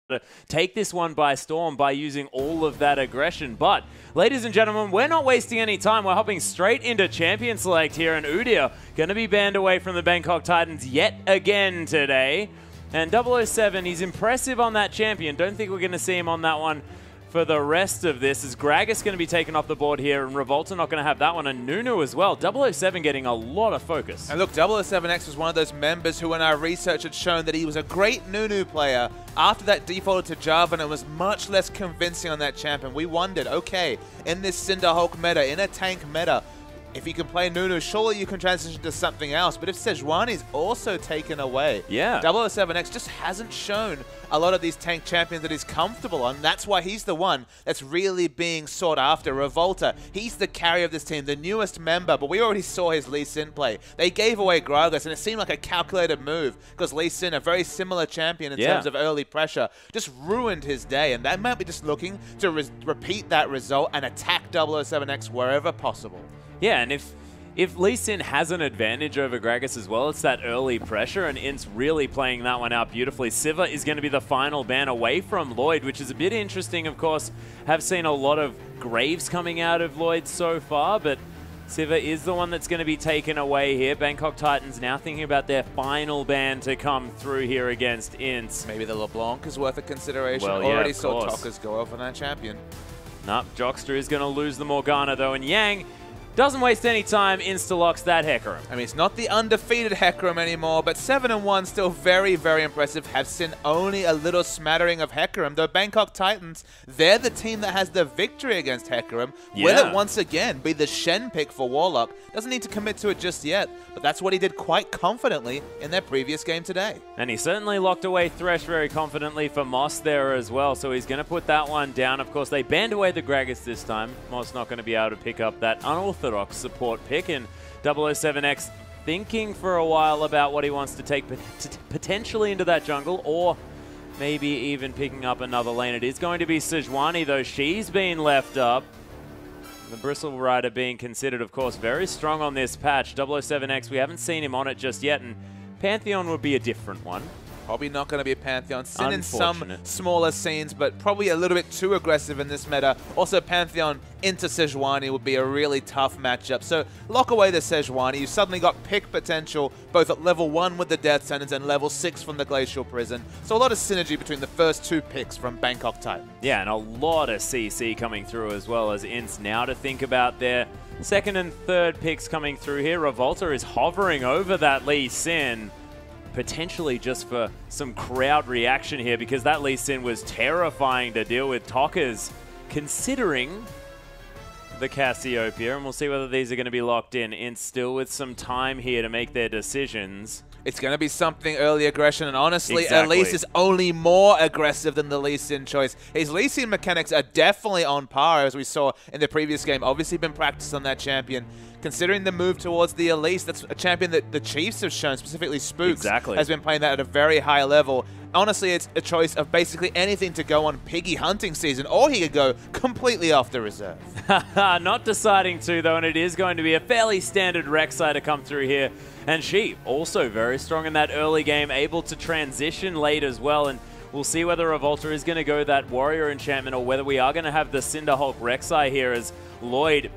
to take this one by storm by using all of that aggression. But, ladies and gentlemen, we're not wasting any time. We're hopping straight into Champion Select here, and Udyr going to be banned away from the Bangkok Titans yet again today. And 007, he's impressive on that champion. Don't think we're going to see him on that one for the rest of this, as Gragas going to be taken off the board here, and Revolta not going to have that one, and Nunu as well. 007 getting a lot of focus. And look, 007X was one of those members who in our research had shown that he was a great Nunu player. After that defaulted to Jarvan, it was much less convincing on that champion. We wondered, okay, in this Cinderhulk meta, in a tank meta, if you can play Nunu, surely you can transition to something else. But if Sejuani's also taken away, yeah, 007X just hasn't shown a lot of these tank champions that he's comfortable on. That's why he's the one that's really being sought after. Revolta, he's the carrier of this team, the newest member, but we already saw his Lee Sin play. They gave away Gragas, and it seemed like a calculated move because Lee Sin, a very similar champion in terms of early pressure, just ruined his day. And that might be just looking to repeat that result and attack 007X wherever possible. Yeah, and if Lee Sin has an advantage over Gragas as well, it's that early pressure, and INTZ really playing that one out beautifully. Siva is going to be the final ban away from Lloyd, which is a bit interesting, of course. Have seen a lot of Graves coming out of Lloyd so far, but Siva is the one that's going to be taken away here. Bangkok Titans now thinking about their final ban to come through here against INTZ. Maybe the LeBlanc is worth a consideration. Well, Already yeah, saw Tokas go off on that champion. Nope, Jockster is going to lose the Morgana though, and Yang doesn't waste any time, insta-locks that Hecarim. I mean, it's not the undefeated Hecarim anymore, but 7-1 still very, very impressive. Have seen only a little smattering of Hecarim, though Bangkok Titans, they're the team that has the victory against Hecarim. Yeah. Will it once again be the Shen pick for Warlock? Doesn't need to commit to it just yet, but that's what he did quite confidently in their previous game today. And he certainly locked away Thresh very confidently for Moss there as well, so he's going to put that one down. Of course, they banned away the Gragas this time. Moss not going to be able to pick up that unorthodox support pick, and 007X thinking for a while about what he wants to take potentially into that jungle, or maybe even picking up another lane. It is going to be Sejuani, though. She's been left up. The Bristle Rider being considered, of course, very strong on this patch. 007X, we haven't seen him on it just yet, and Pantheon would be a different one. Probably not going to be a Pantheon. Sin in some smaller scenes, but probably a little bit too aggressive in this meta. Also, Pantheon into Sejuani would be a really tough matchup. So lock away the Sejuani. You suddenly got pick potential both at level 1 with the Death Sentence and level 6 from the Glacial Prison. So a lot of synergy between the first two picks from Bangkok Titan. Yeah, and a lot of CC coming through as well as INTZ now to think about their second and third picks coming through here. Revolta is hovering over that Lee Sin, potentially just for some crowd reaction here, because that Lee Sin was terrifying to deal with. Tokas considering the Cassiopeia, and we'll see whether these are going to be locked in. INTZ still with some time here to make their decisions. It's going to be something early aggression, and honestly, Elise is only more aggressive than the Lee Sin choice. His Lee Sin mechanics are definitely on par, as we saw in the previous game. Obviously been practiced on that champion. Considering the move towards the Elise, that's a champion that the Chiefs have shown, specifically Spooks, has been playing that at a very high level. Honestly, it's a choice of basically anything to go on Piggy hunting season, or he could go completely off the reserve. Not deciding to, though, and it is going to be a fairly standard Rek'Sai to come through here. And she also very strong in that early game, able to transition late as well. And we'll see whether Revolta is going to go that Warrior enchantment, or whether we are going to have the Cinderhulk Rek'Sai here, as Lloyd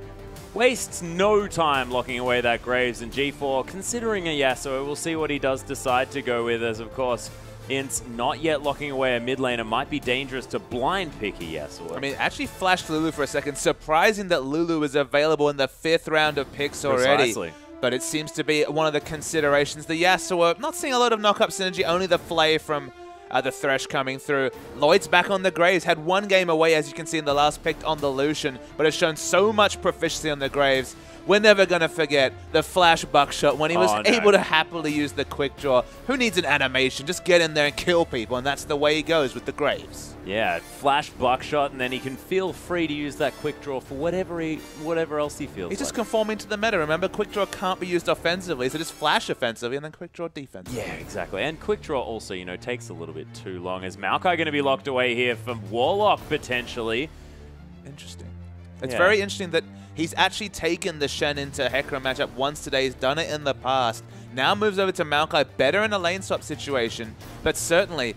wastes no time locking away that Graves, and G4 considering a Yasuo. We'll see what he does decide to go with, as of course INTZ not yet locking away a mid laner. Might be dangerous to blind pick a Yasuo. I mean, actually flashed Lulu for a second. Surprising that Lulu is available in the 5th round of picks already. Precisely. But it seems to be one of the considerations. The Yasuo, not seeing a lot of knock-up synergy, only the Flay from the Thresh coming through. Lloyd's back on the Graves, had one game away, as you can see in the last pick on the Lucian, but has shown so much proficiency on the Graves. We're never going to forget the flash buckshot when he was able to happily use the quick draw. Who needs an animation? Just get in there and kill people, and that's the way he goes with the Graves. Yeah, flash buckshot, and then he can feel free to use that quick draw for whatever else he feels. He's just conforming to the meta. Remember, quick draw can't be used offensively, so just flash offensively and then quick draw defensively. Yeah, exactly. And quick draw also, you know, takes a little bit too long. Is Maokai going to be locked away here from Warlock potentially? Interesting. It's very interesting that he's actually taken the Shen into Hecarim matchup once today. He's done it in the past. Now moves over to Maokai, better in a lane swap situation, but certainly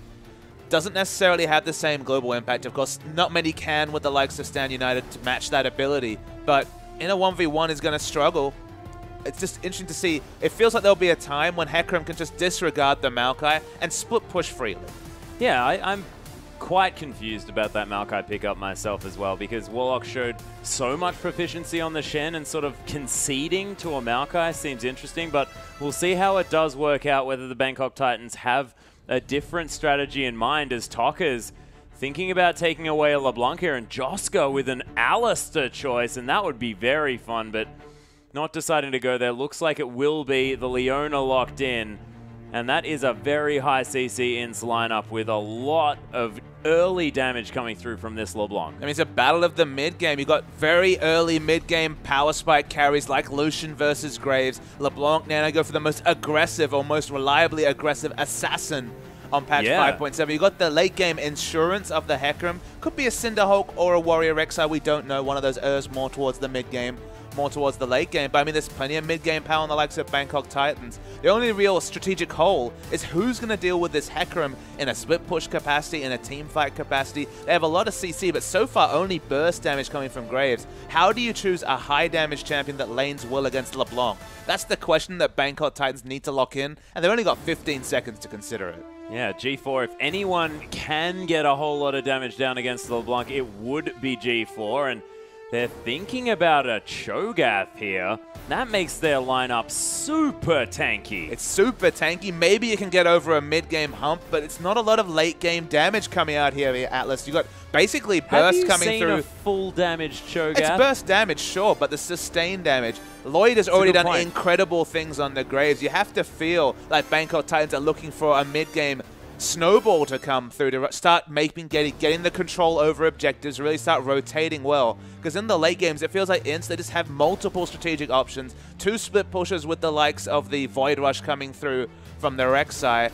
Doesn't necessarily have the same global impact. Of course, not many can with the likes of Stand United to match that ability. But in a 1v1 is going to struggle. It's just interesting to see. It feels like there'll be a time when Hecarim can just disregard the Maokai and split push freely. Yeah, I'm quite confused about that Maokai pickup myself as well, because Warlock showed so much proficiency on the Shen, and sort of conceding to a Maokai seems interesting, but we'll see how it does work out, whether the Bangkok Titans have a different strategy in mind, as Tokka's thinking about taking away a LeBlanc here, and Joska with an Alistair choice, and that would be very fun, but not deciding to go there. Looks like it will be the Leona locked in, and that is a very high CC INTZ lineup with a lot of early damage coming through from this LeBlanc. I mean, it's a battle of the mid-game. You got very early mid-game power spike carries like Lucian versus Graves. LeBlanc now go for the most aggressive, or most reliably aggressive assassin on patch 5.7. You got the late game insurance of the Hecarim. Could be a Cinderhulk or a Warrior Rek'Sai. We don't know. One of those errs more towards the mid-game, more towards the late game. But I mean, there's plenty of mid-game power on the likes of Bangkok Titans. The only real strategic hole is who's going to deal with this Hecarim in a split push capacity, in a team fight capacity. They have a lot of CC, but so far only burst damage coming from Graves. How do you choose a high damage champion that lanes well against LeBlanc? That's the question that Bangkok Titans need to lock in, and they've only got 15 seconds to consider it. Yeah, G4, if anyone can get a whole lot of damage down against LeBlanc, it would be G4, and they're thinking about a Cho'Gath here. That makes their lineup super tanky. It's super tanky. Maybe you can get over a mid-game hump, but it's not a lot of late-game damage coming out here, Atlas. You got basically burst coming through. Have you seen a full damage Cho'Gath? It's burst damage, sure, but the sustained damage. Lloyd has already done incredible things on the Graves. You have to feel like Bangkok Titans are looking for a mid-game snowball to come through to start getting the control over objectives, really start rotating well. Because in the late games, it feels like INTZ, they just have multiple strategic options. 2 split pushes with the likes of the Void Rush coming through from the Rek'Sai.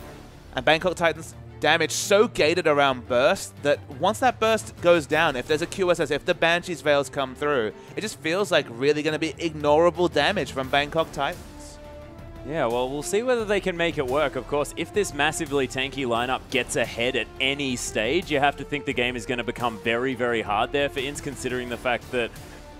And Bangkok Titans damage so gated around burst that once that burst goes down, if there's a QSS, if the Banshee's Veils come through, it just feels like really going to be ignorable damage from Bangkok Titans. Yeah, well, we'll see whether they can make it work. Of course, if this massively tanky lineup gets ahead at any stage, you have to think the game is going to become very, very hard there for INTZ, considering the fact that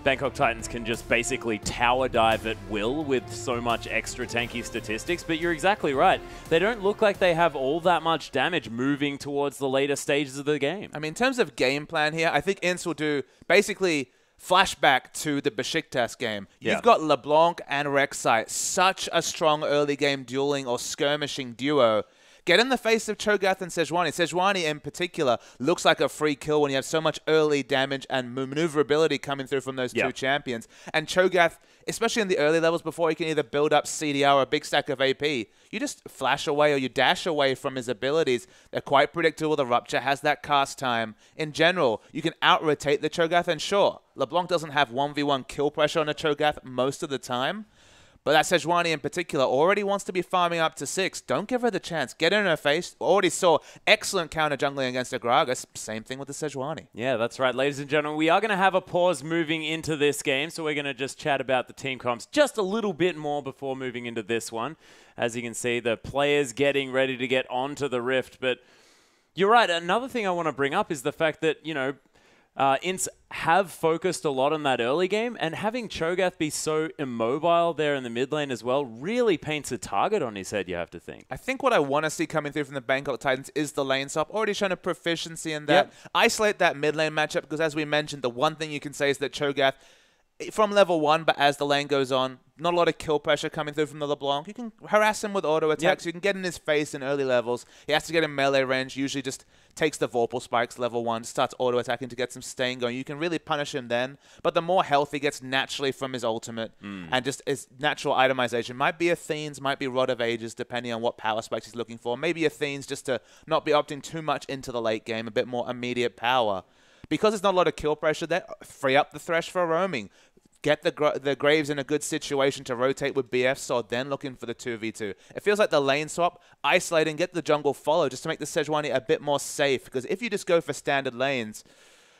Bangkok Titans can just basically tower dive at will with so much extra tanky statistics. But you're exactly right. They don't look like they have all that much damage moving towards the later stages of the game. I mean, in terms of game plan here, I think INTZ will do basically flashback to the Besiktas game. Yeah. You've got LeBlanc and Rek'Sai, such a strong early game dueling or skirmishing duo. Get in the face of Cho'Gath and Sejuani. Sejuani in particular looks like a free kill when you have so much early damage and maneuverability coming through from those two champions. And Cho'Gath, especially in the early levels before he can either build up CDR or a big stack of AP, you just flash away or you dash away from his abilities. They're quite predictable. The Rupture has that cast time. In general, you can out-rotate the Cho'Gath, and sure, LeBlanc doesn't have 1v1 kill pressure on a Cho'Gath most of the time, but that Sejuani in particular already wants to be farming up to 6. Don't give her the chance. Get in her face. Already saw excellent counter jungling against a Gragas. Same thing with the Sejuani. Yeah, that's right, ladies and gentlemen. We are going to have a pause moving into this game, so we're going to just chat about the team comps just a little bit more before moving into this one. As you can see, the players getting ready to get onto the Rift. But you're right. Another thing I want to bring up is the fact that, you know, INTZ have focused a lot on that early game, and having Cho'Gath be so immobile there in the mid lane as well really paints a target on his head, you have to think. I think what I want to see coming through from the Bangkok Titans is the lane swap. Already shown a proficiency in that. Isolate that mid lane matchup, because as we mentioned, the one thing you can say is that Cho'Gath, from level 1, but as the lane goes on, not a lot of kill pressure coming through from the LeBlanc. You can harass him with auto attacks. You can get in his face in early levels. He has to get in melee range. Usually just takes the Vorpal spikes level 1, starts auto attacking to get some stain going. You can really punish him then. But the more health he gets naturally from his ultimate and just his natural itemization. Might be Athene's, might be Rod of Ages, depending on what power spikes he's looking for. Maybe Athene's just to not be opting too much into the late game, a bit more immediate power. Because there's not a lot of kill pressure there, free up the Thresh for roaming. Get the Graves in a good situation to rotate with BF Sword, then looking for the 2v2. It feels like the lane swap, isolating, get the jungle follow just to make the Sejuani a bit more safe. Because if you just go for standard lanes,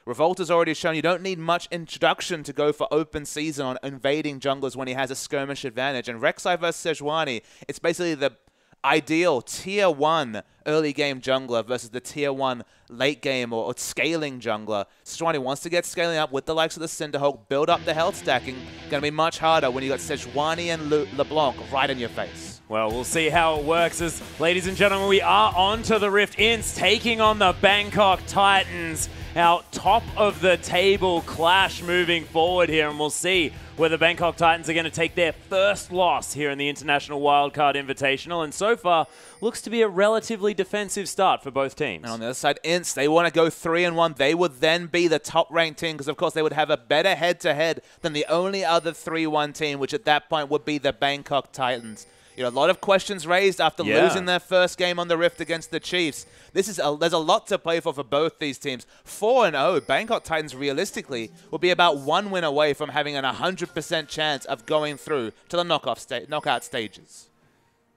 Revolta's already shown you don't need much introduction to go for open season on invading junglers when he has a skirmish advantage. And Rek'Sai versus Sejuani, it's basically the ideal tier 1 early game jungler versus the tier 1 late game or scaling jungler. Sejuani wants to get scaling up with the likes of the Cinderhawk, build up the health stacking. Going to be much harder when you got Sejuani and LeBlanc right in your face. Well, we'll see how it works as, ladies and gentlemen, we are on to the Rift. INTZ taking on the Bangkok Titans. Our top of the table clash moving forward here, and we'll see where the Bangkok Titans are going to take their first loss here in the International Wildcard Invitational. And so far, looks to be a relatively defensive start for both teams. And on the other side, INTZ, they want to go 3-1. They would then be the top-ranked team because, of course, they would have a better head-to-head than the only other 3-1 team, which at that point would be the Bangkok Titans. You know, a lot of questions raised after losing their first game on the Rift against the Chiefs. There's a lot to play for both these teams. 4-0, Bangkok Titans realistically will be about 1 win away from having an 100% chance of going through to the knockout stages.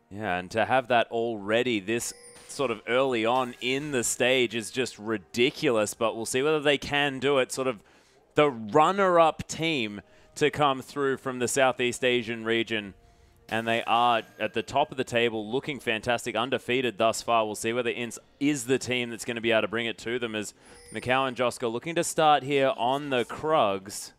Yeah, and to have that already this sort of early on in the stage is just ridiculous, but we'll see whether they can do it. Sort of the runner-up team to come through from the Southeast Asian region. And they are at the top of the table, looking fantastic, undefeated thus far. We'll see whether INTZ is the team that's going to be able to bring it to them, as Macau and Josko looking to start here on the Krugs.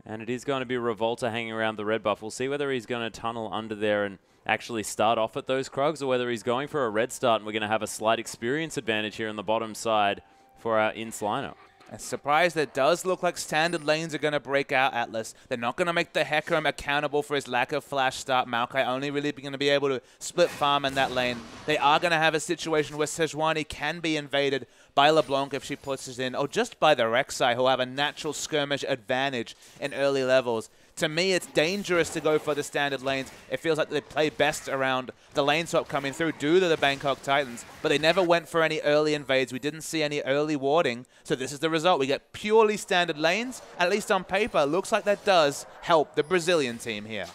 And it is going to be Revolta hanging around the red buff. We'll see whether he's going to tunnel under there and actually start off at those Krugs, or whether he's going for a red start, and we're going to have a slight experience advantage here on the bottom side for our INTZ lineup. A surprise that does look like standard lanes are going to break out Atlas. They're not going to make the Hecarim accountable for his lack of flash start. Maokai only really going to be able to split farm in that lane. They are going to have a situation where Sejuani can be invaded by LeBlanc if she puts it in, or just by the Rek'Sai, who have a natural skirmish advantage in early levels. To me, it's dangerous to go for the standard lanes. It feels like they play best around the lane swap coming through due to the Bangkok Titans, but they never went for any early invades. We didn't see any early warding, so this is the result. We get purely standard lanes. At least on paper, looks like that does help the Brazilian team here.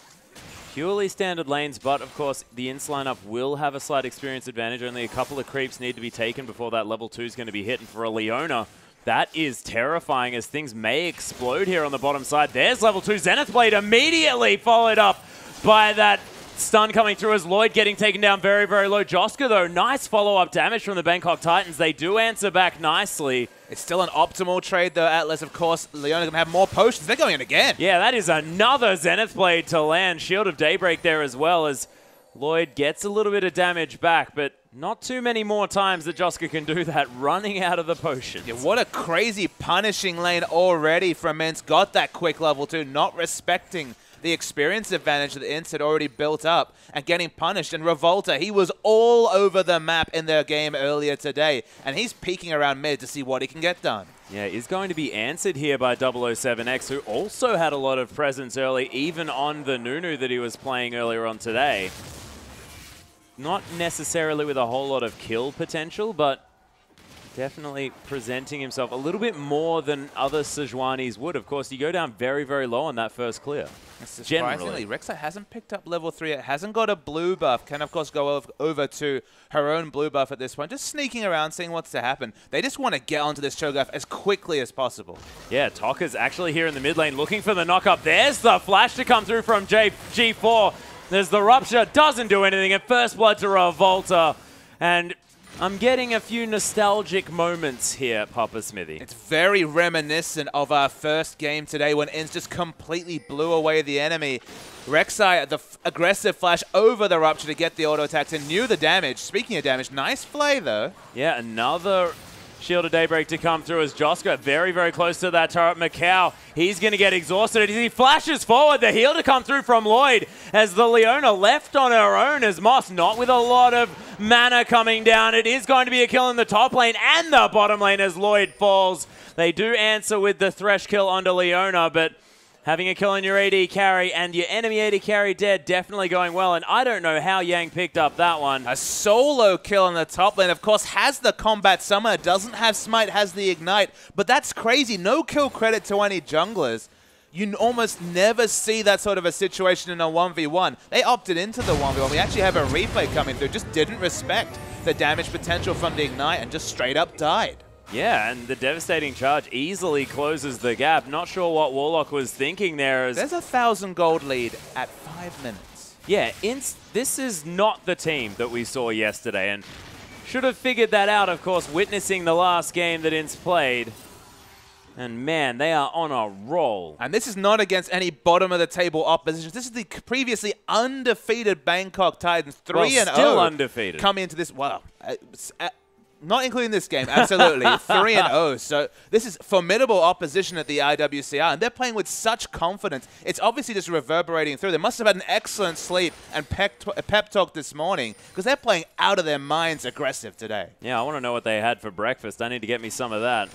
Purely standard lanes, but of course the INTZ lineup will have a slight experience advantage. Only a couple of creeps need to be taken before that level 2 is going to be hit, and for a Leona, that is terrifying as things may explode here on the bottom side. There's level 2 Zenith Blade immediately followed up by that stun coming through as Lloyd getting taken down very, very low. Joska, though, nice follow-up damage from the Bangkok Titans. They do answer back nicely. It's still an optimal trade, though, Atlas. Of course, Leona's going to have more potions. They're going in again. Yeah, that is another Zenith Blade to land. Shield of Daybreak there as well, as Lloyd gets a little bit of damage back, but not too many more times that Joska can do that, running out of the potions. Yeah, what a crazy punishing lane already from INTZ. Got that quick level 2, not respecting the experience advantage that INTZ had already built up and getting punished. And Revolta, he was all over the map in their game earlier today, and he's peeking around mid to see what he can get done. Yeah, is going to be answered here by 007X, who also had a lot of presence early, even on the Nunu that he was playing earlier on today. Not necessarily with a whole lot of kill potential, but definitely presenting himself a little bit more than other Sejuanis would. Of course, you go down very, very low on that first clear. Surprisingly, Rek'Sai hasn't picked up level 3 yet, hasn't got a blue buff, can of course go over to her own blue buff at this point, just sneaking around, seeing what's to happen. They just want to get onto this Cho'Gath as quickly as possible. Yeah, Tokka's actually here in the mid lane looking for the knock-up. There's the flash to come through from G4. There's the Rupture, doesn't do anything, and first blood to Revolta. And I'm getting a few nostalgic moments here, Papa Smithy. It's very reminiscent of our first game today when INTZ just completely blew away the enemy. Rek'Sai, the aggressive flash over the Rupture to get the auto attacks and knew the damage. Speaking of damage, nice play though. Yeah, another Shield of Daybreak to come through as Joska very, very close to that turret. Macau, he's going to get exhausted. He flashes forward. The heal to come through from Lloyd as the Leona left on her own as Moss, not with a lot of mana coming down. It is going to be a kill in the top lane and the bottom lane as Lloyd falls. They do answer with the Thresh kill onto Leona, but having a kill on your AD carry and your enemy AD carry dead, definitely going well. And I don't know how Yang picked up that one. A solo kill on the top lane, of course, has the combat summoner, doesn't have smite, has the ignite. But that's crazy. No kill credit to any junglers. You almost never see that sort of a situation in a 1v1. They opted into the 1v1. We actually have a replay coming through. Just didn't respect the damage potential from the ignite and just straight up died. Yeah, and the devastating charge easily closes the gap. Not sure what Warlock was thinking there. There's a 1,000 gold lead at 5 minutes. Yeah, this is not the team that we saw yesterday, and should have figured that out, of course, witnessing the last game that INTZ played. And man, they are on a roll. And this is not against any bottom-of-the-table opposition. This is the previously undefeated Bangkok Titans, 3-0. Still undefeated. Coming into this, well, not including this game, absolutely, 3-0. So this is formidable opposition at the IWCR, and they're playing with such confidence. It's obviously just reverberating through. They must have had an excellent sleep and pep talk this morning, because they're playing out of their minds aggressive today. Yeah, I want to know what they had for breakfast. I need to get me some of that.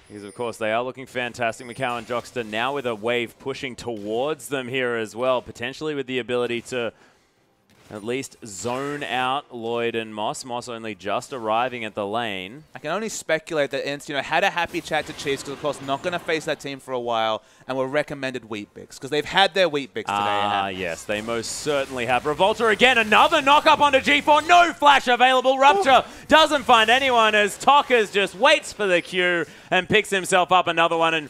Because, of course, they are looking fantastic. Macau and Jockster now with a wave pushing towards them here as well, potentially with the ability to at least zone out Lloyd and Moss. Moss only just arriving at the lane. I can only speculate that INTZ, had a happy chat to Chiefs, because, of course, not going to face that team for a while, and were recommended Wheat Bix, because they've had their Wheat Bix today. Ah, yes, they most certainly have. Revolta again, another knock-up onto G4. No flash available. Rupture doesn't find anyone as Tockers just waits for the cue and picks himself up another one. And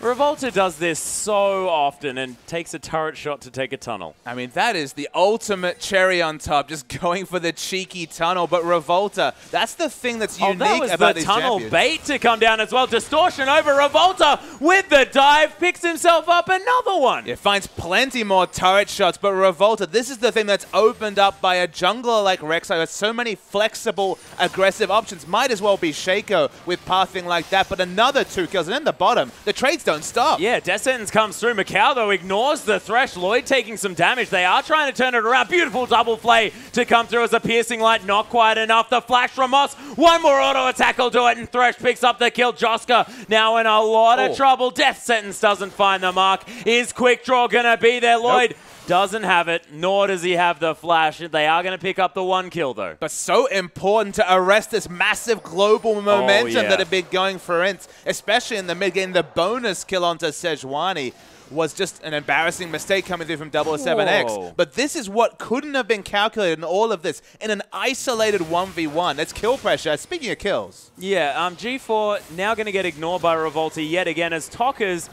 Revolta does this so often and takes a turret shot to take a tunnel. I mean, that is the ultimate cherry on top, just going for the cheeky tunnel. But Revolta, that's the thing that's unique about these champions. That was the tunnel bait to come down as well. Distortion over Revolta with the dive, picks himself up another one. It finds plenty more turret shots, but Revolta, this is the thing that's opened up by a jungler like Rek'Sai with so many flexible, aggressive options. Might as well be Shaco with pathing like that, but another 2 kills. And in the bottom, the trades don't stop. Yeah, Death Sentence comes through. Macau, though, ignores the Thresh. Lloyd taking some damage. They are trying to turn it around. Beautiful double play to come through as a piercing light. Not quite enough. The flash from Moss. One more auto attack will do it, and Thresh picks up the kill. Josker now in a lot of trouble. Death Sentence doesn't find the mark. Is Quick Draw going to be there? Lloyd doesn't have it, nor does he have the flash. They are going to pick up the 1 kill, though. But so important to arrest this massive global momentum that had been going for INTZ, especially in the mid-game. The bonus kill onto Sejuani was just an embarrassing mistake coming through from 007X. Whoa. But this is what couldn't have been calculated in all of this. In an isolated 1v1, that's kill pressure. Speaking of kills. Yeah, G4 now going to get ignored by Revolta yet again as Tockers.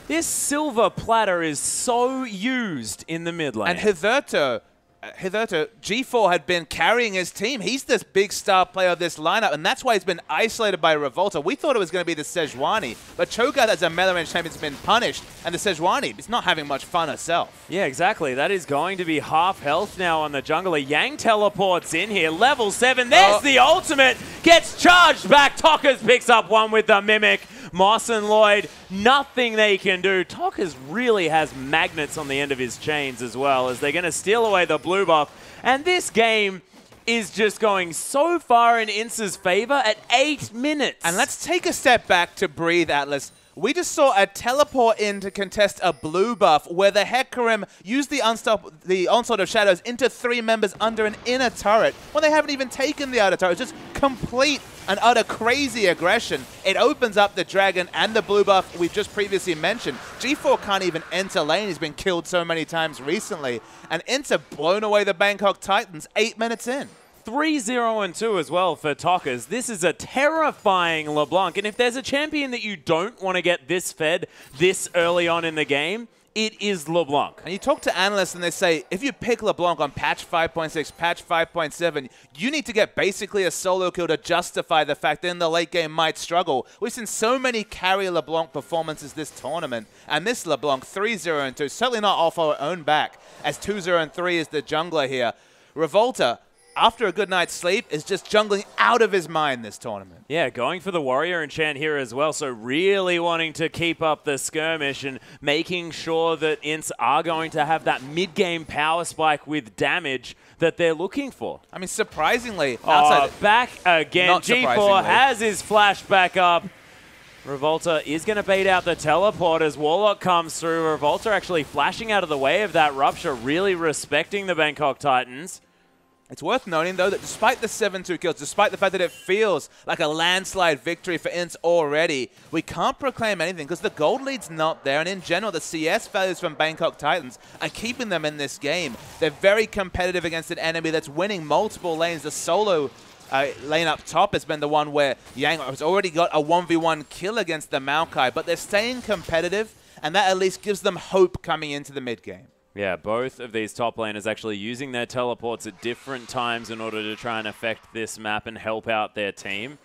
This silver platter is so used in the mid lane. And Hitherto, G4 had been carrying his team. He's this big star player of this lineup, and that's why he's been isolated by Revolta. We thought it was going to be the Sejuani, but Cho'Gath as a melee range champion has been punished, and the Sejuani is not having much fun herself. Yeah, exactly. That is going to be half health now on the jungler. Yang teleports in here. Level 7. There's the ultimate. Gets charged back. Tockers picks up one with the Mimic. Moss and Lloyd, nothing they can do. Tockers really has magnets on the end of his chains as well, as they're going to steal away the blue buff. And this game is just going so far in INTZ's favor at 8 minutes. And let's take a step back to breathe, Atlas. We just saw a teleport in to contest a blue buff where the Hecarim used the Onslaught of Shadows into 3 members under an inner turret when they haven't even taken the outer turret. It's just complete and utter crazy aggression. It opens up the Dragon and the blue buff we've just previously mentioned. G4 can't even enter lane. He's been killed so many times recently. And INTZ have blown away the Bangkok Titans 8 minutes in. 3-0-2 as well for Tockers. This is a terrifying LeBlanc, and if there's a champion that you don't want to get this fed this early on in the game, it is LeBlanc. And you talk to analysts and they say, if you pick LeBlanc on patch 5.6, patch 5.7, you need to get basically a solo kill to justify the fact that in the late game might struggle. We've seen so many carry LeBlanc performances this tournament, and this LeBlanc 3-0-2, certainly not off our own back, as 2-0-3 is the jungler here. Revolta, after a good night's sleep, is just jungling out of his mind this tournament. Yeah, going for the warrior enchant here as well, so really wanting to keep up the skirmish and making sure that INTZ are going to have that mid-game power spike with damage that they're looking for. I mean, surprisingly, back again. G4 has his flash back up. Revolta is going to bait out the teleport as Warlock comes through. Revolta actually flashing out of the way of that Rupture, really respecting the Bangkok Titans. It's worth noting, though, that despite the 7-2 kills, despite the fact that it feels like a landslide victory for INTZ already, we can't proclaim anything because the gold lead's not there. And in general, the CS values from Bangkok Titans are keeping them in this game. They're very competitive against an enemy that's winning multiple lanes. The solo lane up top has been the one where Yang has already got a 1v1 kill against the Maokai, but they're staying competitive, and that at least gives them hope coming into the mid game. Yeah, both of these top laners actually using their teleports at different times in order to try and affect this map and help out their team.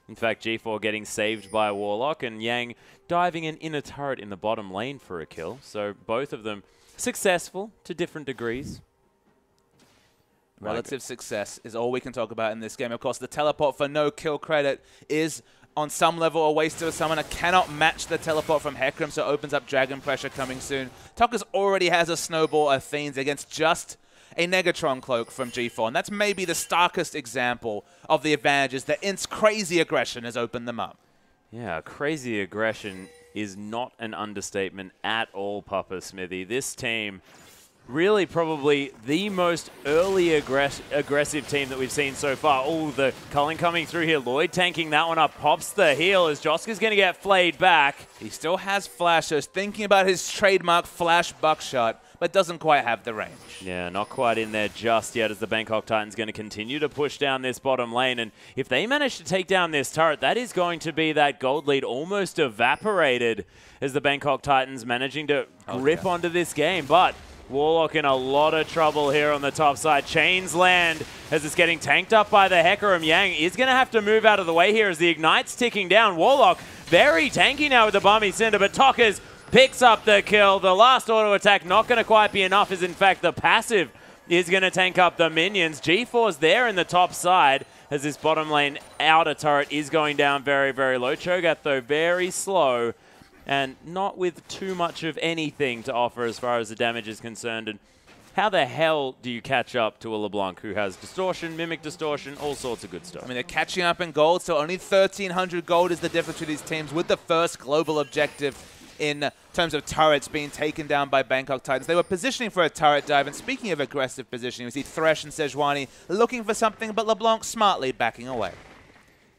In fact, G4 getting saved by Warlock and Yang diving an inner turret in the bottom lane for a kill. So both of them successful to different degrees. Relative success is all we can talk about in this game. Of course, the teleport for no kill credit is on some level a waste of a summoner. Cannot match the teleport from Hecarim, so opens up Dragon Pressure coming soon. Tokkers already has a Snowball Athenes against just a Negatron Cloak from G4, and that's maybe the starkest example of the advantages that INTZ's crazy aggression has opened them up. Yeah, crazy aggression is not an understatement at all, Papa Smithy. This team really probably the most early aggressive team that we've seen so far. Oh, the culling coming through here. Lloyd tanking that one up, pops the heal as Joska's going to get flayed back. He still has Flash, so he's thinking about his trademark Flash Buckshot, but doesn't quite have the range. Yeah, not quite in there just yet as the Bangkok Titans going to continue to push down this bottom lane. And if they manage to take down this turret, that is going to be that gold lead almost evaporated as the Bangkok Titans managing to grip onto this game. But Warlock in a lot of trouble here on the top side. Chains land as it's getting tanked up by the Hecarim. Yang is going to have to move out of the way here as the Ignite's ticking down. Warlock very tanky now with the Bummy Cinder, but Tokkers picks up the kill. The last auto attack not going to quite be enough, as in fact the passive is going to tank up the minions. G4's there in the top side as this bottom lane outer turret is going down very, very low. Cho'Gath, though, very slow and not with too much of anything to offer as far as the damage is concerned. And how the hell do you catch up to a LeBlanc who has Distortion, Mimic Distortion, all sorts of good stuff? I mean, they're catching up in gold, so only 1,300 gold is the difference between these teams, with the first global objective in terms of turrets being taken down by Bangkok Titans. They were positioning for a turret dive, and speaking of aggressive positioning, we see Thresh and Sejuani looking for something, but LeBlanc smartly backing away.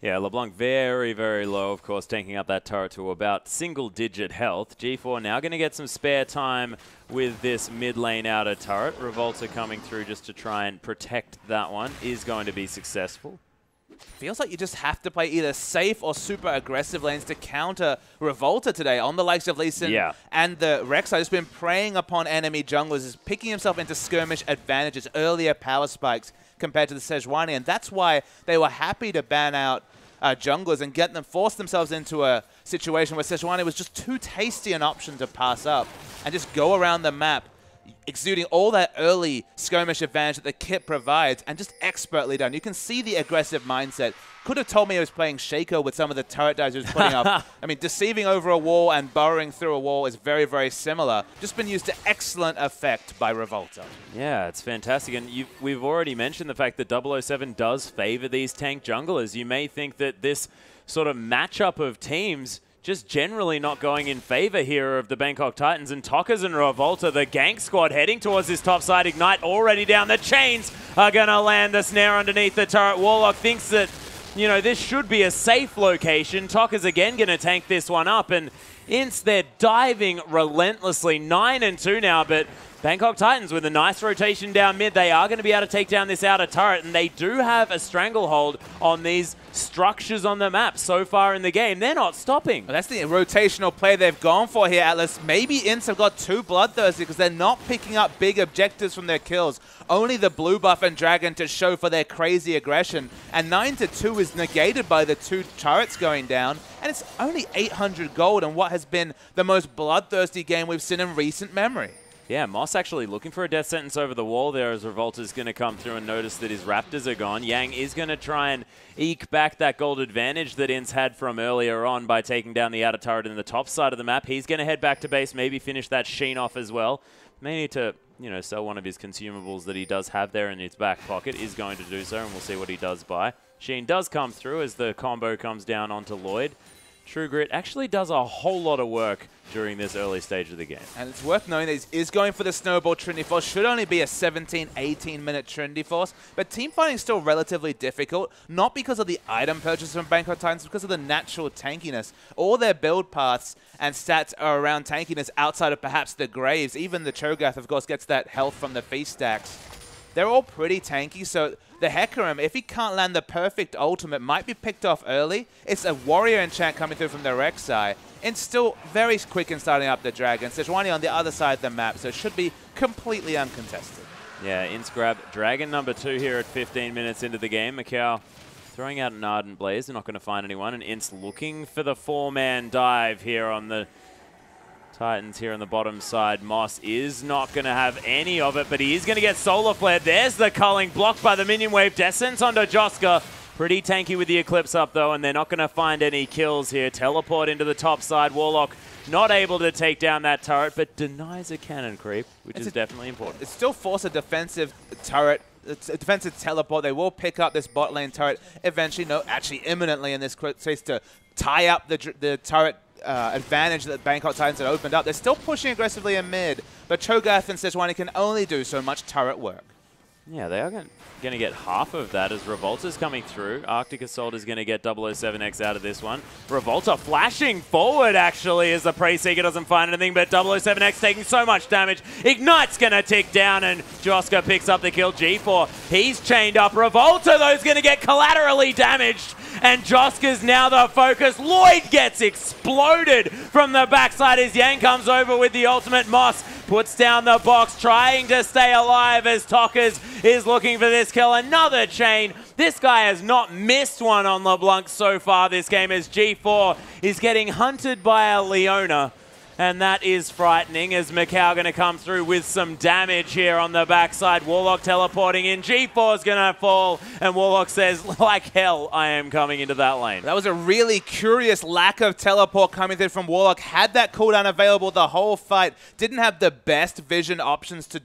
Yeah, LeBlanc very, very low, of course, taking up that turret to about single-digit health. G4 now going to get some spare time with this mid-lane outer turret. Revolta coming through just to try and protect that one is going to be successful. Feels like you just have to play either safe or super aggressive lanes to counter Revolta today on the likes of Lee Sin and the Rek'Sai. Just been preying upon enemy junglers, is picking himself into skirmish advantages, earlier power spikes compared to the Sejuani, and that's why they were happy to ban out junglers and get them, force themselves into a situation where Sejuani was just too tasty an option to pass up and just go around the map, exuding all that early skirmish advantage that the kit provides, and just expertly done. You can see the aggressive mindset. Could have told me he was playing Shaco with some of the turret dives he was putting up. I mean, deceiving over a wall and burrowing through a wall is very, very similar. Just been used to excellent effect by Revolta. Yeah, it's fantastic. And we've already mentioned the fact that 007 does favor these tank junglers. You may think that this sort of matchup of teams just generally not going in favor here of the Bangkok Titans, and Tokkers and Revolta, the gank squad heading towards this top side. Ignite already down. The chains are going to land the snare underneath the turret. Warlock thinks that, you know, this should be a safe location. Tokkers again going to tank this one up, and INTZ, they're diving relentlessly. 9-2 now, but Bangkok Titans with a nice rotation down mid, they are going to be able to take down this outer turret, and they do have a stranglehold on these structures on the map so far in the game. They're not stopping. Well, that's the rotational play they've gone for here, Atlas. Maybe INTZ have got too bloodthirsty because they're not picking up big objectives from their kills. Only the blue buff and dragon to show for their crazy aggression. And 9-2 is negated by the two turrets going down. And it's only 800 gold in what has been the most bloodthirsty game we've seen in recent memory. Yeah, Moss actually looking for a death sentence over the wall there as Revolta's going to come through and notice that his Raptors are gone. Yang is going to try and eke back that gold advantage that INTZ had from earlier on by taking down the outer turret in the top side of the map. He's going to head back to base, maybe finish that Sheen off as well. May need to, you know, sell one of his consumables that he does have there in his back pocket. Is going to do so, and we'll see what he does buy. Sheen does come through as the combo comes down onto Lloyd. True Grit actually does a whole lot of work during this early stage of the game. And it's worth knowing that he is going for the Snowball Trinity Force. Should only be a 17, 18-minute Trinity Force. But team fighting is still relatively difficult, not because of the item purchase from Bangkok Titans, because of the natural tankiness. All their build paths and stats are around tankiness outside of perhaps the Graves. Even the Cho'Gath, of course, gets that health from the Feast stacks. they're all pretty tanky, so the Hecarim, if he can't land the perfect ultimate, might be picked off early. It's a warrior enchant coming through from the Rek'Sai, and still very quick in starting up the Dragon. Sejuani on the other side of the map, so it should be completely uncontested. Yeah, Ints grab Dragon number 2 here at 15 minutes into the game. Macau throwing out an Ardent Blaze. They're not going to find anyone, and Ints looking for the 4-man dive here on the Titans here on the bottom side. Moss is not going to have any of it, but he is going to get Solar Flare. There's the culling, blocked by the minion wave. Descents onto Joska. Pretty tanky with the Eclipse up, though, and they're not going to find any kills here. Teleport into the top side. Warlock not able to take down that turret, but denies a cannon creep, which is definitely important. It still force a defensive turret. It's a defensive teleport. They will pick up this bot lane turret eventually, no, actually imminently in this case, to tie up the turret advantage that Bangkok Titans had opened up. They're still pushing aggressively in mid, but Cho'Gath and Sejuani can only do so much turret work. Yeah, they are going to get half of that as Revolta's coming through. Arctic Assault is going to get 007X out of this one. Revolta flashing forward, actually, as the Prey Seeker doesn't find anything, but 007X taking so much damage. Ignite's going to tick down, and Joska picks up the kill. G4, he's chained up. Revolta, though, is going to get collaterally damaged, and Joska's now the focus. Lloyd gets exploded from the backside as Yang comes over with the ultimate. Moss puts down the box, trying to stay alive as Tockers is looking for this kill. Another chain. This guy has not missed one on LeBlanc so far this game as G4 is getting hunted by a Leona. And that is frightening as Macau going to come through with some damage here on the backside. Warlock teleporting in. G4 is going to fall. And Warlock says, like hell, I am coming into that lane. That was a really curious lack of teleport coming through from Warlock. Had that cooldown available the whole fight. Didn't have the best vision options to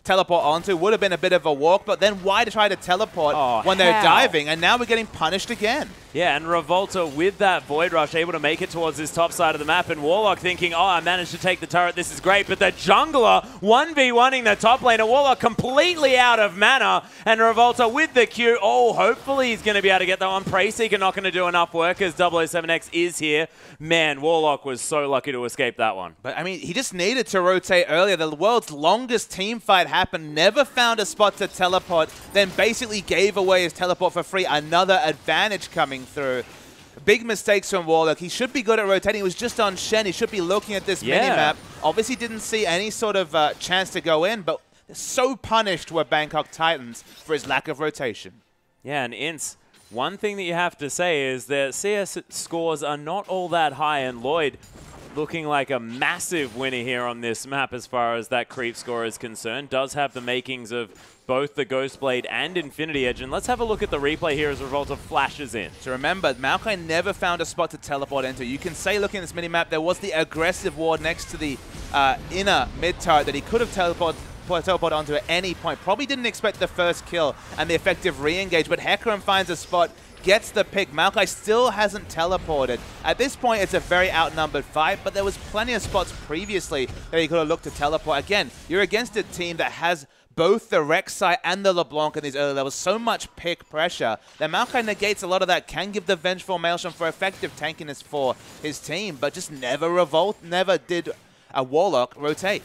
teleport onto. Would have been a bit of a walk, but then why try to teleport when they're diving? And now we're getting punished again. Yeah, and Revolta with that Void Rush able to make it towards this top side of the map, and Warlock thinking, oh, I managed to take the turret, this is great, but the jungler 1v1ing the top lane, and Warlock completely out of mana, and Revolta with the Q, oh, hopefully he's going to be able to get that one. Prey Seeker not going to do enough work as 007X is here. Man, Warlock was so lucky to escape that one. But, I mean, he just needed to rotate earlier. The world's longest team fight happened, never found a spot to teleport, then basically gave away his teleport for free. Another advantage coming through. Big mistakes from Warlock. He should be good at rotating. He was just on Shen. He should be looking at this mini-map. Obviously didn't see any sort of chance to go in, but so punished were Bangkok Titans for his lack of rotation. Yeah, and Ints, one thing that you have to say is that CS scores are not all that high, and Lloyd looking like a massive winner here on this map as far as that creep score is concerned. Does have the makings of both the Ghostblade and Infinity Edge. And let's have a look at the replay here as Revolta flashes in. So remember, Maokai never found a spot to teleport into. You can say, looking at this minimap, there was the aggressive ward next to the inner mid turret that he could have teleport onto at any point. Probably didn't expect the first kill and the effective re-engage, but Hecarim finds a spot, gets the pick. Maokai still hasn't teleported. At this point, it's a very outnumbered fight, but there was plenty of spots previously that he could have looked to teleport. Again, you're against a team that has both the Rek'Sai and the LeBlanc in these early levels. So much pick pressure that Maokai negates a lot of that, can give the Vengeful Maelstrom for effective tankiness for his team, but just never did a Warlock rotate.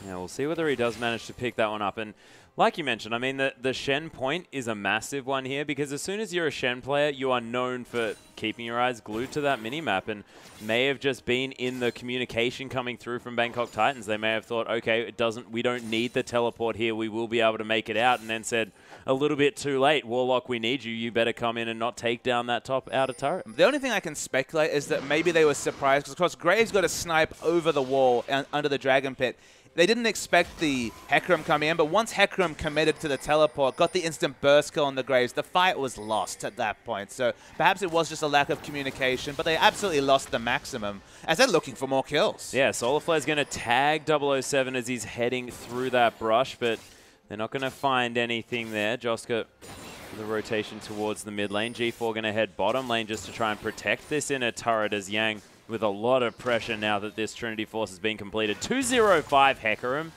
Yeah, we'll see whether he does manage to pick that one up. And like you mentioned, I mean, the Shen point is a massive one here because as soon as you're a Shen player, you are known for keeping your eyes glued to that minimap, and may have just been in the communication coming through from Bangkok Titans. They may have thought, okay, we don't need the teleport here, we will be able to make it out, and then said, a little bit too late, Warlock, we need you, you better come in and not take down that top outer turret. The only thing I can speculate is that maybe they were surprised, because of course Graves got a snipe over the wall under the Dragon Pit. They didn't expect the Hecarim coming in, but once Hecarim committed to the teleport, got the instant burst kill on the Graves, the fight was lost at that point. So perhaps it was just a lack of communication, but they absolutely lost the maximum as they're looking for more kills. Yeah, Solarflare's going to tag 007 as he's heading through that brush, but they're not going to find anything there. Joska, the rotation towards the mid lane. G4 going to head bottom lane just to try and protect this inner turret as Yang, with a lot of pressure now that this Trinity Force has been completed. 205 Hecarim,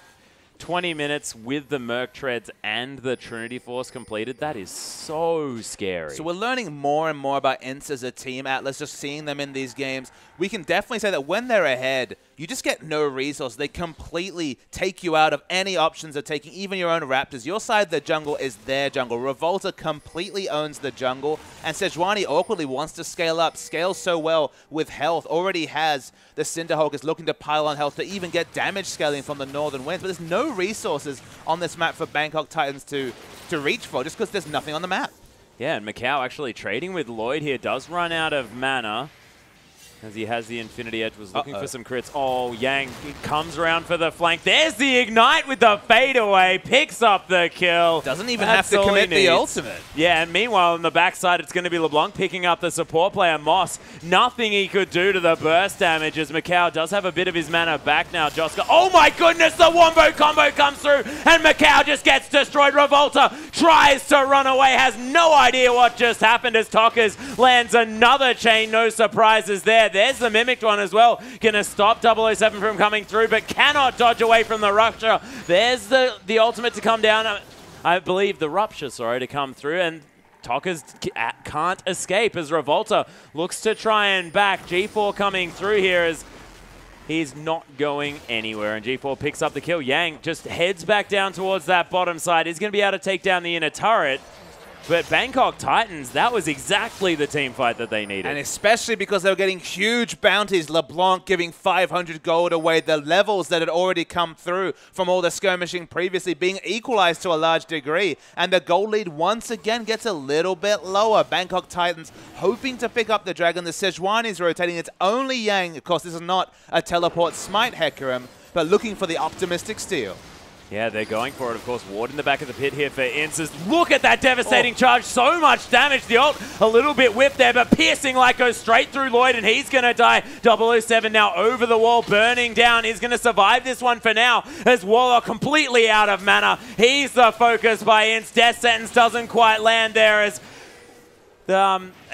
20 minutes with the Merc Treads and the Trinity Force completed. That is so scary. So we're learning more and more about INTZ as a team, Atlas, just seeing them in these games. We can definitely say that when they're ahead, you just get no resource. They completely take you out of any options of taking even your own Raptors. Your side of the jungle is their jungle. Revolta completely owns the jungle, and Sejuani awkwardly wants to scale up. Scales so well with health. Already has the Cinderhulk is looking to pile on health to even get damage scaling from the Northern Winds. But there's no resources on this map for Bangkok Titans to reach for, just because there's nothing on the map. Yeah, and Macau actually trading with Lloyd here does run out of mana, as he has the Infinity Edge, was looking for some crits. Oh, Yang comes around for the flank. There's the Ignite with the fadeaway. Picks up the kill. Doesn't even have to commit the ultimate. Yeah, and meanwhile, on the backside, it's going to be LeBlanc picking up the support player, Moss. Nothing he could do to the burst damage, as Macau does have a bit of his mana back now. Joska, oh my goodness, the Wombo combo comes through, and Macau just gets destroyed. Revolta tries to run away, has no idea what just happened, as Tockers lands another chain. No surprises there. There's the Mimicked one as well. Gonna stop 007 from coming through, but cannot dodge away from the Rupture. There's the ultimate to come down. I believe the Rupture, sorry, to come through, and Tockers can't escape as Revolta looks to try and back. G4 coming through here as he's not going anywhere, and G4 picks up the kill. Yang just heads back down towards that bottom side. He's going to be able to take down the inner turret. But Bangkok Titans, that was exactly the team fight that they needed. And especially because they were getting huge bounties. LeBlanc giving 500 gold away. The levels that had already come through from all the skirmishing previously being equalized to a large degree. And the gold lead once again gets a little bit lower. Bangkok Titans hoping to pick up the dragon. The Sejuani is rotating. It's only Yang. Of course, this is not a teleport smite Hecarim, but looking for the optimistic steal. Yeah, they're going for it, of course. Ward in the back of the pit here for INTZ. Look at that devastating charge. So much damage. The ult a little bit whipped there, but Piercing Light goes straight through Lloyd, and he's going to die. 007 now over the wall, burning down. He's going to survive this one for now, as Warlock completely out of mana. He's the focus by INTZ. Death Sentence doesn't quite land there, as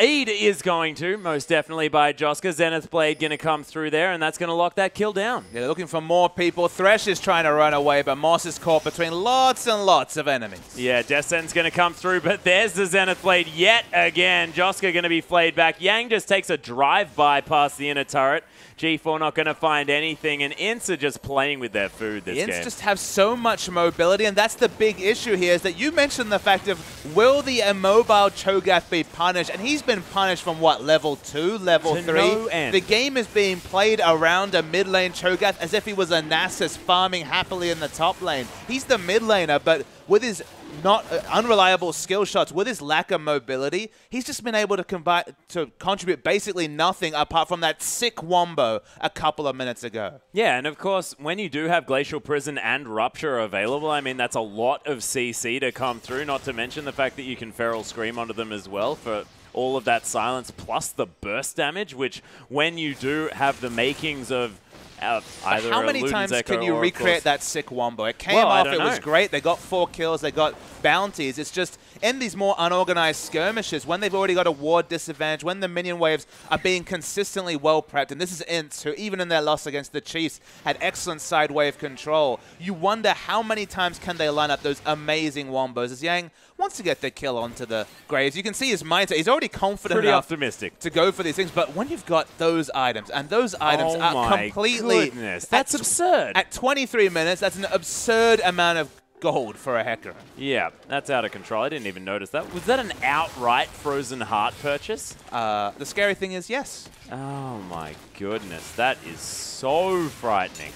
Eid is going to, most definitely by Joska. Zenith Blade going to come through there, and that's going to lock that kill down. Yeah, they're looking for more people. Thresh is trying to run away, but Moss is caught between lots and lots of enemies. Yeah, Death Sentence going to come through, but there's the Zenith Blade yet again. Joska going to be flayed back. Yang just takes a drive-by past the inner turret. G4 not going to find anything, and INTZ are just playing with their food this game. INTZ just have so much mobility, and that's the big issue here, is that you mentioned the fact of, will the immobile Cho'Gath be punished? And he's been punished from, what, level 2, level 3? No end. The game is being played around a mid lane Cho'Gath as if he was a Nasus farming happily in the top lane. He's the mid laner, but with his not unreliable skill shots, with his lack of mobility, he's just been able to contribute basically nothing apart from that sick wombo a couple of minutes ago. Yeah, and of course, when you do have Glacial Prison and Rupture available, I mean, that's a lot of CC to come through, not to mention the fact that you can Feral Scream onto them as well for all of that silence, plus the burst damage, which when you do have the makings of either how many Luden's times Echo can you or, recreate that sick wombo? It came off, it was great. They got 4 kills, they got bounties. It's just in these more unorganized skirmishes, when they've already got a ward disadvantage, when the minion waves are being consistently well prepped, and this is INTZ, who even in their loss against the Chiefs had excellent side wave control, you wonder how many times can they line up those amazing wombos. As Yang wants to get the kill onto the Graves, you can see his mindset. He's already confident enough optimistic to go for these things, but when you've got those items, and those items are completely... Goodness, that's absurd. At 23 minutes, that's an absurd amount of gold for a Hecarim. Yeah, that's out of control. I didn't even notice that. Was that an outright Frozen Heart purchase? The scary thing is, yes. Oh my goodness, that is so frightening.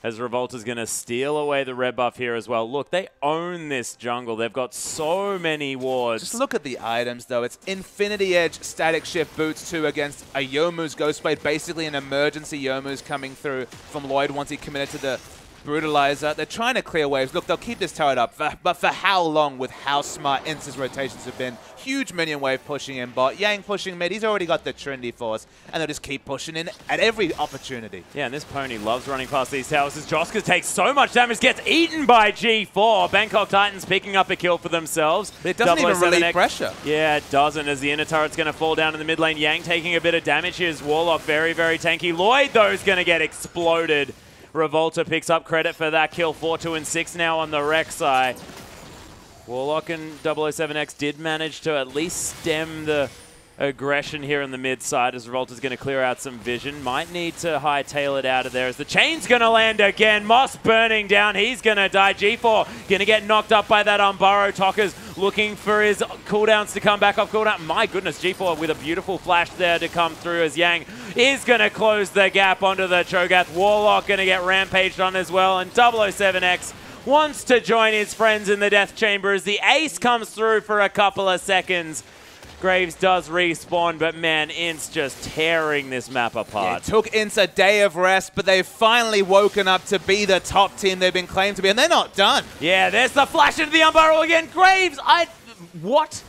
As Revolta's going to steal away the red buff here as well. Look, they own this jungle. They've got so many wards. Just look at the items, though. It's Infinity Edge, Static Shift Boots 2 against a Youmuu's Ghostblade. Basically an emergency Youmuu's coming through from Lloyd once he committed to the Brutalizer. They're trying to clear waves. Look, they'll keep this turret up, but for how long with how smart INTZ's rotations have been? Huge minion wave pushing in bot. Yang pushing mid. He's already got the Trinity Force, and they'll just keep pushing in at every opportunity. Yeah, and this pony loves running past these towers as Joska takes so much damage, gets eaten by G4. Bangkok Titans picking up a kill for themselves. But it doesn't even relieve pressure. Yeah, it doesn't, as the inner turret's going to fall down in the mid lane. Yang taking a bit of damage. Here's Warlock, very, very tanky. Lloyd, though, is going to get exploded Revolta picks up credit for that kill. 4, 2, and 6 now on the Rek'Sai. Warlock and 007X did manage to at least stem the aggression here in the mid side as Revolta's going to clear out some vision. Might need to hightail it out of there as the chain's going to land again. Moss burning down. He's going to die. G4 going to get knocked up by that Umbaro. Tokka's looking for his cooldowns to come back off cooldown. My goodness, G4 with a beautiful flash there to come through as Yang is going to close the gap onto the Cho'Gath. Warlock going to get rampaged on as well, and 007X wants to join his friends in the Death Chamber as the ace comes through for a couple of seconds. Graves does respawn, but man, INTZ just tearing this map apart. Yeah, it took INTZ a day of rest, but they've finally woken up to be the top team they've been claimed to be, and they're not done. Yeah, there's the flash into the Umbaro again. Graves, what?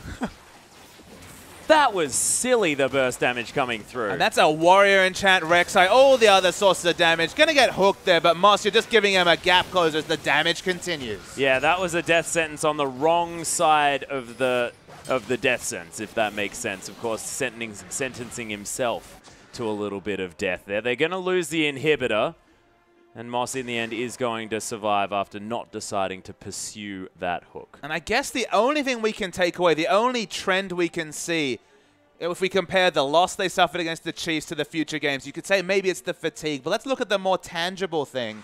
That was silly, the burst damage coming through. And that's a Warrior Enchant Rek'Sai. All the other sources of damage. Going to get hooked there, but Moss, you're just giving him a gap closer as the damage continues. Yeah, that was a death sentence on the wrong side of the death sentence, if that makes sense. Of course, sentencing himself to a little bit of death there. They're going to lose the inhibitor, and Moss in the end is going to survive after not deciding to pursue that hook. And I guess the only thing we can take away, the only trend we can see, if we compare the loss they suffered against the Chiefs to the future games, you could say maybe it's the fatigue, but let's look at the more tangible thing.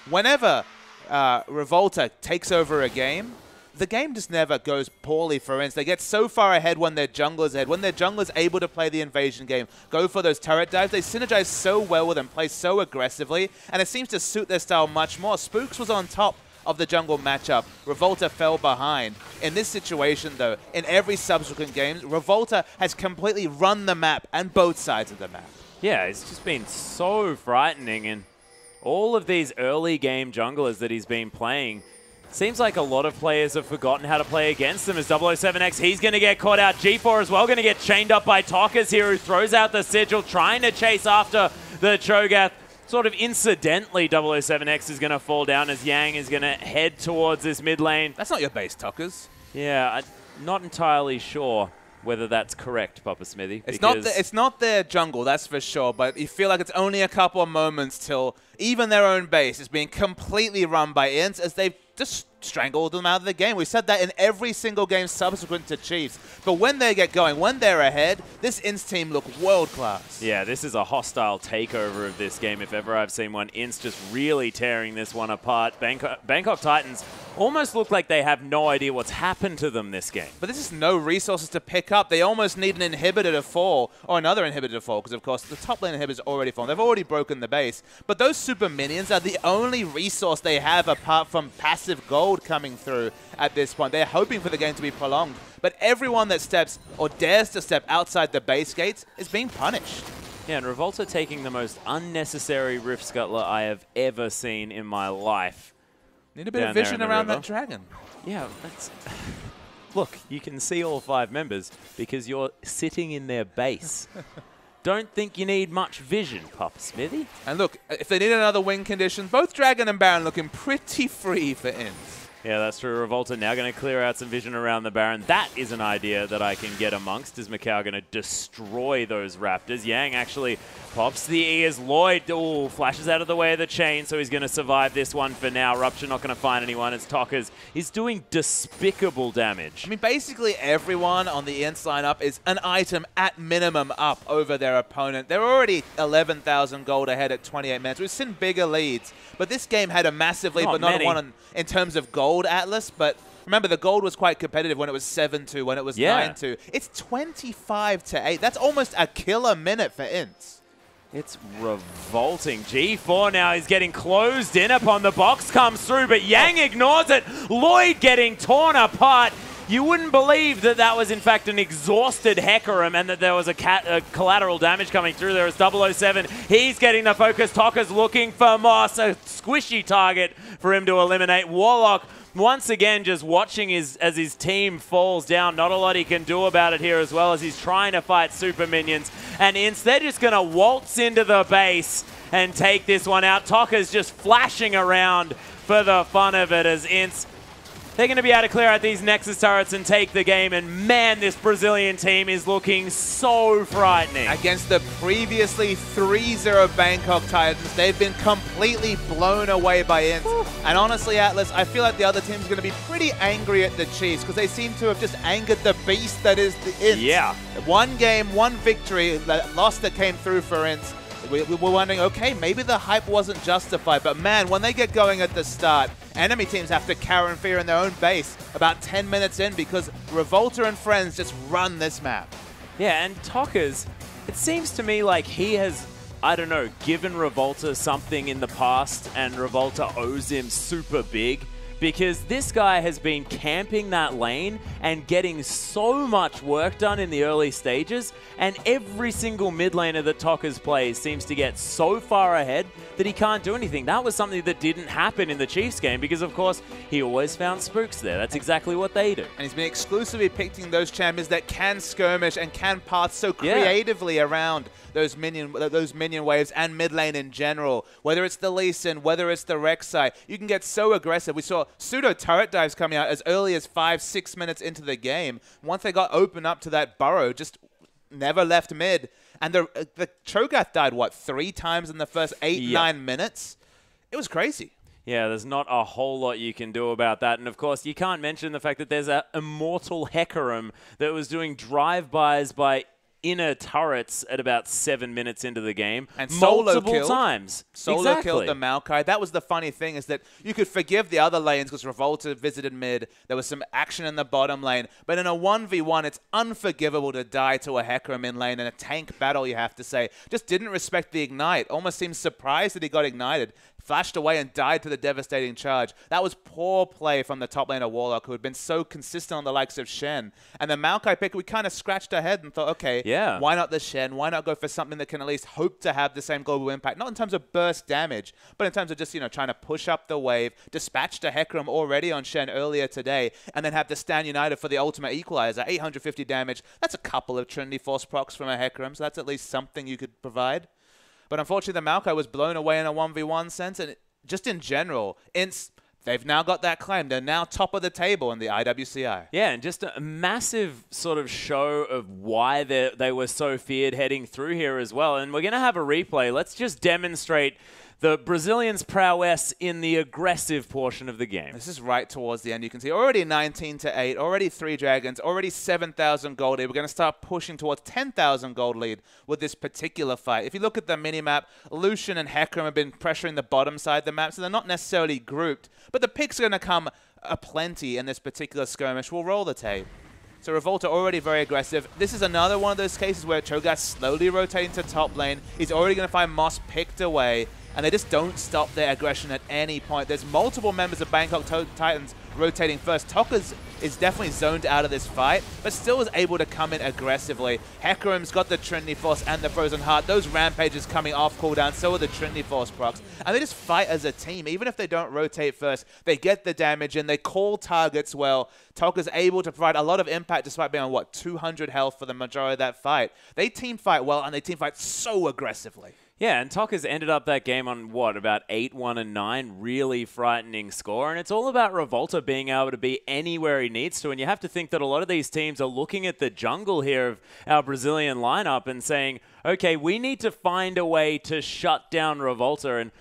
Whenever Revolta takes over a game, the game just never goes poorly for INTZ. They get so far ahead when their jungler's ahead. When their jungler's able to play the invasion game, go for those turret dives, they synergize so well with them, play so aggressively, and it seems to suit their style much more. Spooks was on top of the jungle matchup. Revolta fell behind. In this situation, though, in every subsequent game, Revolta has completely run the map and both sides of the map. Yeah, it's just been so frightening, and all of these early game junglers that he's been playing, seems like a lot of players have forgotten how to play against them as 007X. He's going to get caught out. G4 as well going to get chained up by Tokka's here, who throws out the sigil, trying to chase after the Cho'Gath. Sort of incidentally, 007X is going to fall down as Yang is going to head towards this mid lane. That's not your base, Tokka's. Yeah, I'm not entirely sure whether that's correct, Papa Smithy. It's not their jungle, that's for sure, but you feel like it's only a couple of moments till even their own base is being completely run by INTZ as they've just strangled them out of the game. We said that in every single game subsequent to Chiefs. But when they get going, when they're ahead, this INTZ team look world-class. Yeah, this is a hostile takeover of this game, if ever I've seen one. INTZ just really tearing this one apart. Bangkok Titans almost look like they have no idea what's happened to them this game. But this is no resources to pick up. They almost need an inhibitor to fall, or another inhibitor to fall, because of course the top lane inhibitor's already fallen. They've already broken the base. But those super minions are the only resource they have apart from passive gold coming through at this point. They're hoping for the game to be prolonged. But everyone that steps or dares to step outside the base gates is being punished. Yeah, and Revolta taking the most unnecessary Rift Scuttler I have ever seen in my life. Need a bit of vision around that dragon. Yeah, that's... Look, you can see all 5 members because you're sitting in their base. Don't think you need much vision, Papa Smithy. And look, if they need another win condition, both Dragon and Baron looking pretty free for INTZ. Yeah, that's true. Revolta now going to clear out some vision around the Baron. That is an idea that I can get amongst. Is Macau going to destroy those Raptors? Yang actually pops the E as Lloyd flashes out of the way of the chain, so he's going to survive this one for now. Rupture not going to find anyone as Tokka's is doing despicable damage. I mean, basically everyone on the INTZ lineup is an item at minimum up over their opponent. They're already 11,000 gold ahead at 28 minutes. We've seen bigger leads, but this game had a massive lead, but not one in terms of gold Atlas, but remember the gold was quite competitive when it was 7-2, when it was 9-2. It's 25-8. That's almost a killer minute for INTZ. It's revolting. G4 now is getting closed in upon the box comes through, but Yang ignores it. Lloyd getting torn apart. You wouldn't believe that that was in fact an exhausted Hecarim and that there was a collateral damage coming through. There is 007. He's getting the focus. Tokka's looking for Moss, a squishy target for him to eliminate. Warlock once again just watching as his team falls down. Not a lot he can do about it here as well as he's trying to fight super minions. And instead just going to waltz into the base and take this one out. Tokka's just flashing around for the fun of it as INTZ They're going to be able to clear out these Nexus turrets and take the game, and man, this Brazilian team is looking so frightening. Against the previously 3-0 Bangkok Titans, they've been completely blown away by INTZ. And honestly, Atlas, I feel like the other team's going to be pretty angry at the Chiefs because they seem to have just angered the beast that is the INTZ. Yeah. One game, one victory, loss that came through for INTZ. We were wondering, okay, maybe the hype wasn't justified, but man, when they get going at the start, enemy teams have to cower in fear in their own base about 10 minutes in because Revolta and friends just run this map. Yeah, and Tokkers, it seems to me like he has, I don't know, given Revolta something in the past and Revolta owes him super big. Because this guy has been camping that lane and getting so much work done in the early stages, and every single mid laner that Tokkers plays seems to get so far ahead that he can't do anything. That was something that didn't happen in the Chiefs game because, of course, he always found spooks there. That's exactly what they do. And he's been exclusively picking those champions that can skirmish and can path so creatively around those minion waves and mid lane in general. Whether it's the Lee Sin, whether it's the Rek'Sai, you can get so aggressive. We saw pseudo turret dives coming out as early as 5-6 minutes into the game. Once they got open up to that burrow, just never left mid. And the Cho'Gath died, what, 3 times in the first 8-9 minutes? It was crazy. Yeah, there's not a whole lot you can do about that. And, of course, you can't mention the fact that there's an immortal Hecarim that was doing drive-bys by inner turrets at about 7 minutes into the game. And multiple times. Solo killed the Maokai. That was the funny thing, is that you could forgive the other lanes because Revolta visited mid. There was some action in the bottom lane. But in a 1v1, it's unforgivable to die to a Hecarim in lane in a tank battle, you have to say. Just didn't respect the ignite. Almost seemed surprised that he got ignited. Flashed away and died to the devastating charge. That was poor play from the top laner Warlock, who had been so consistent on the likes of Shen. And the Maokai pick, we kind of scratched our head and thought, okay, why not the Shen? Why not go for something that can at least hope to have the same global impact? Not in terms of burst damage, but in terms of just, you know, trying to push up the wave. Dispatched a Hecarim already on Shen earlier today, and then have the Stand United for the ultimate equalizer. 850 damage. That's a couple of Trinity Force procs from a Hecarim, so that's at least something you could provide. But unfortunately, the Maokai was blown away in a 1v1 sense, and just in general, they've now got that claim. They're now top of the table in the IWCI. Yeah, and just a massive sort of show of why they were so feared heading through here as well. And we're going to have a replay. Let's just demonstrate the Brazilians' prowess in the aggressive portion of the game. This is right towards the end. You can see already 19-8, already 3 dragons, already 7,000 gold lead. We're going to start pushing towards 10,000 gold lead with this particular fight. If you look at the minimap, Lucian and Hecarim have been pressuring the bottom side of the map, so they're not necessarily grouped. But the picks are going to come aplenty in this particular skirmish. We'll roll the tape. So Revolta already very aggressive. This is another one of those cases where Cho'Gath slowly rotating to top lane. He's already going to find Moss picked away, and they just don't stop their aggression at any point. There's multiple members of Bangkok Titans rotating first. Tokkers is definitely zoned out of this fight, but still is able to come in aggressively. Hecarim's got the Trinity Force and the Frozen Heart. Those rampages coming off cooldown, so are the Trinity Force procs. And they just fight as a team. Even if they don't rotate first, they get the damage in, they call targets well. Tokker's able to provide a lot of impact despite being on, what, 200 health for the majority of that fight. They team fight well, and they team fight so aggressively. Yeah, and Tokkers ended up that game on, what, about 8-1-9, really frightening score. And it's all about Revolta being able to be anywhere he needs to. And you have to think that a lot of these teams are looking at the jungle here of our Brazilian lineup and saying, okay, we need to find a way to shut down Revolta. And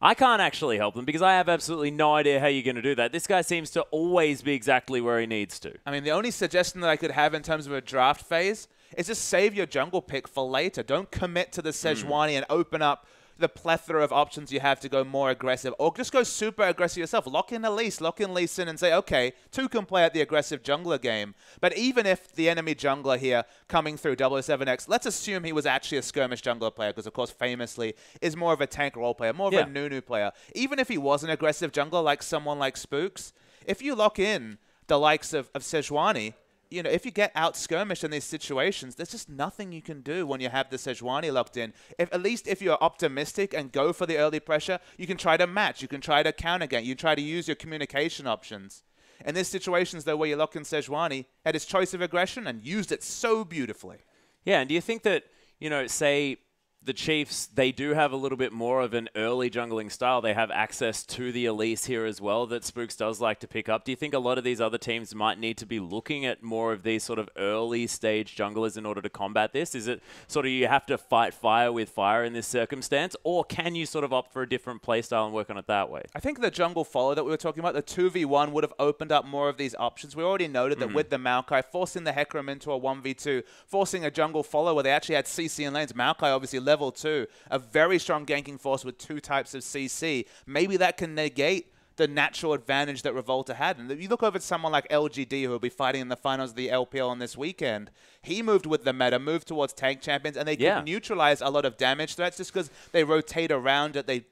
I can't actually help them because I have absolutely no idea how you're going to do that. This guy seems to always be exactly where he needs to. I mean, the only suggestion that I could have in terms of a draft phase is just save your jungle pick for later. Don't commit to the Sejuani and open up the plethora of options you have to go more aggressive. Or just go super aggressive yourself. Lock in Elise, lock in Lee Sin and say, okay, 2 can play at the aggressive jungler game. But even if the enemy jungler here coming through 007X, let's assume he was actually a skirmish jungler player, because of course famously is more of a tank role player, more of a Nunu player. Even if he was an aggressive jungler like someone like Spooks, if you lock in the likes of Sejuani, you know, if you get out skirmished in these situations, there's just nothing you can do when you have the Sejuani locked in. At least if you're optimistic and go for the early pressure, you can try to match, you can try to counter game, you try to use your communication options. In these situations, though, where you lock in Sejuani, had his choice of aggression and used it so beautifully. Yeah, and do you think that, you know, say the Chiefs, they do have a little bit more of an early jungling style. They have access to the Elise here as well that Spooks does like to pick up. Do you think a lot of these other teams might need to be looking at more of these sort of early stage junglers in order to combat this? Is it sort of you have to fight fire with fire in this circumstance, or can you sort of opt for a different playstyle and work on it that way? I think the jungle follow that we were talking about, the 2v1 would have opened up more of these options. We already noted that with the Maokai, forcing the Hecarim into a 1v2, forcing a jungle follow where they actually had CC in lanes. Maokai obviously level 2, a very strong ganking force with 2 types of CC. Maybe that can negate the natural advantage that Revolta had. And if you look over at someone like LGD, who will be fighting in the finals of the LPL on this weekend, he moved with the meta, moved towards tank champions, and they could neutralize a lot of damage threats just because they rotate around it. They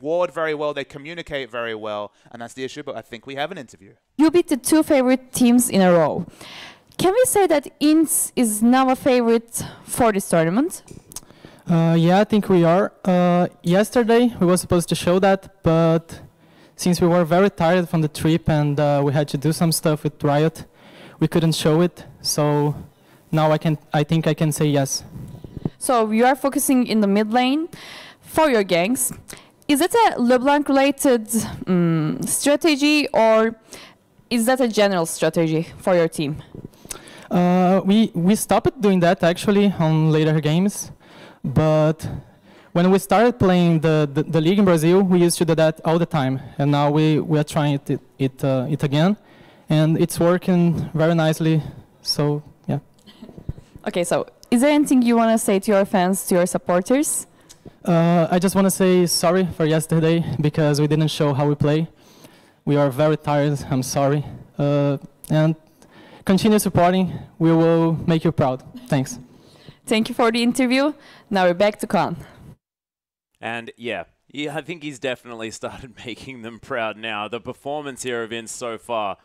ward very well, they communicate very well, and that's the issue. But I think we have an interview. You beat the 2 favorite teams in a row. Can we say that INTZ is now a favorite for this tournament? Yeah, I think we are. Yesterday we were supposed to show that, but since we were very tired from the trip and we had to do some stuff with Riot, we couldn't show it. So now I think I can say yes. So you are focusing in the mid lane for your ganks. Is it a LeBlanc-related strategy, or is that a general strategy for your team? We stopped doing that actually on later games, but when we started playing the league in Brazil, we used to do that all the time, and now we are trying it again, and it's working very nicely. So yeah. Okay, so is there anything you want to say to your fans, to your supporters? I just want to say sorry for yesterday because we didn't show how we play. We are very tired. I'm sorry, and continue supporting. We will make you proud. Thanks. Thank you for the interview. Now we're back to Khan. And yeah, I think he's definitely started making them proud now. The performance here of INTZ so far,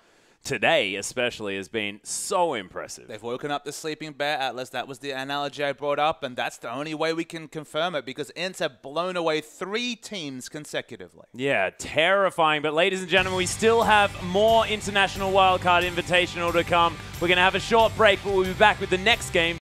today especially, has been so impressive. They've woken up the sleeping bear, Atlas. That was the analogy I brought up, and that's the only way we can confirm it, because INTZ have blown away 3 teams consecutively. Yeah, terrifying. But ladies and gentlemen, we still have more International Wildcard Invitational to come. We're going to have a short break, but we'll be back with the next game.